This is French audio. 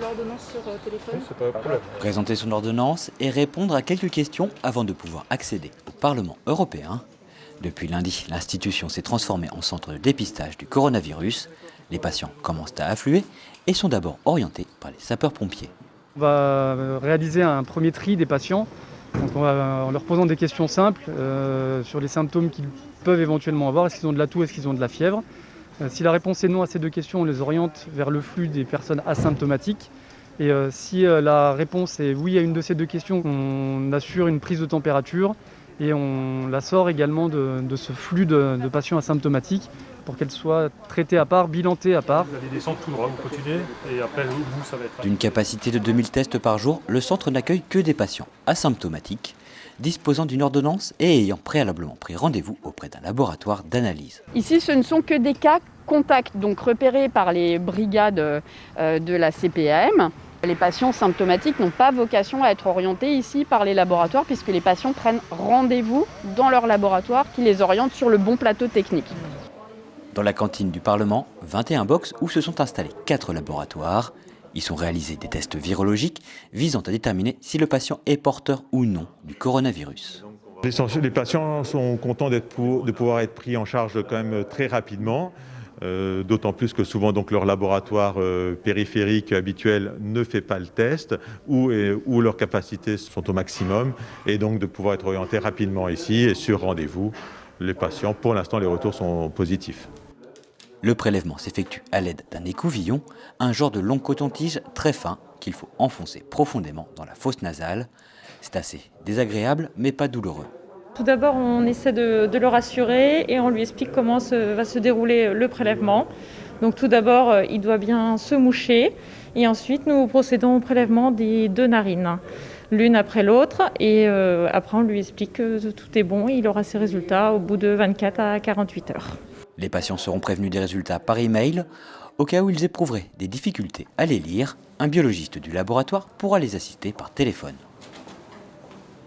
l'ordonnance sur téléphone. Oui, c'est pas un problème. Présenter son ordonnance et répondre à quelques questions avant de pouvoir accéder au Parlement européen. Depuis lundi, l'institution s'est transformée en centre de dépistage du coronavirus. Les patients commencent à affluer et sont d'abord orientés par les sapeurs-pompiers. On va réaliser un premier tri des patients en leur posant des questions simples sur les symptômes qu'ils peuvent éventuellement avoir. Est-ce qu'ils ont de la toux, est-ce qu'ils ont de la fièvre? Si la réponse est non à ces deux questions, on les oriente vers le flux des personnes asymptomatiques. Et si la réponse est oui à une de ces deux questions, on assure une prise de température et on la sort également de ce flux de patients asymptomatiques pour qu'elle soit traitée à part, bilantée à part. Vous allez descendre tout droit, vous continuez, et après vous, ça va être... D'une capacité de 2000 tests par jour, le centre n'accueille que des patients asymptomatiques, disposant d'une ordonnance et ayant préalablement pris rendez-vous auprès d'un laboratoire d'analyse. Ici, ce ne sont que des cas contacts, donc repérés par les brigades de la CPAM. Les patients symptomatiques n'ont pas vocation à être orientés ici par les laboratoires puisque les patients prennent rendez-vous dans leur laboratoire qui les oriente sur le bon plateau technique. Dans la cantine du Parlement, 21 box où se sont installés 4 laboratoires. Y sont réalisés des tests virologiques visant à déterminer si le patient est porteur ou non du coronavirus. Les patients sont contents de pouvoir être pris en charge quand même très rapidement, d'autant plus que souvent donc, leur laboratoire périphérique habituel ne fait pas le test ou leurs capacités sont au maximum et donc de pouvoir être orientés rapidement ici et sur rendez-vous. Les patients, pour l'instant, les retours sont positifs. Le prélèvement s'effectue à l'aide d'un écouvillon, un genre de long coton-tige très fin qu'il faut enfoncer profondément dans la fosse nasale. C'est assez désagréable mais pas douloureux. Tout d'abord, on essaie de le rassurer et on lui explique comment va se dérouler le prélèvement. Donc tout d'abord, il doit bien se moucher et ensuite nous procédons au prélèvement des 2 narines, l'une après l'autre et après on lui explique que tout est bon et il aura ses résultats au bout de 24 à 48 heures. Les patients seront prévenus des résultats par email. Au cas où ils éprouveraient des difficultés à les lire, un biologiste du laboratoire pourra les assister par téléphone.